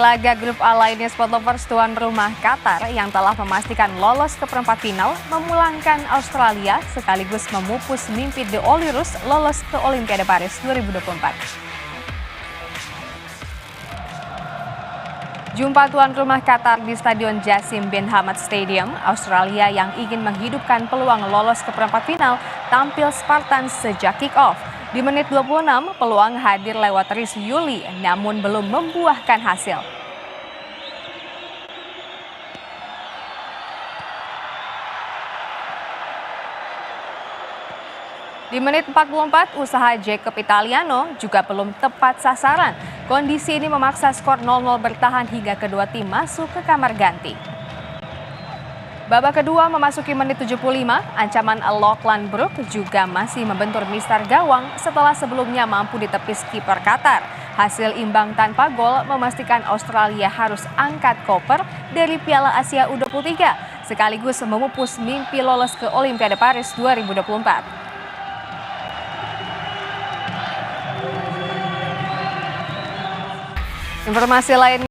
Laga grup A lainnya Sport Lovers tuan rumah Qatar yang telah memastikan lolos ke perempat final memulangkan Australia sekaligus memupus mimpi The Oilers lolos ke Olimpiade Paris 2024. Jumpa tuan rumah Qatar di Stadion Jassim bin Hamad Stadium, Australia yang ingin menghidupkan peluang lolos ke perempat final tampil Spartan sejak kick-off. Di menit 26, peluang hadir lewat Rhys Yuli, namun belum membuahkan hasil. Di menit 44, usaha Jacob Italiano juga belum tepat sasaran. Kondisi ini memaksa skor 0-0 bertahan hingga kedua tim masuk ke kamar ganti. Babak kedua memasuki menit 75, ancaman Lachlan Brook juga masih membentur mister gawang setelah sebelumnya mampu ditepis kiper Qatar. Hasil imbang tanpa gol memastikan Australia harus angkat koper dari Piala Asia U23 sekaligus memupus mimpi lolos ke Olimpiade Paris 2024. Informasi lain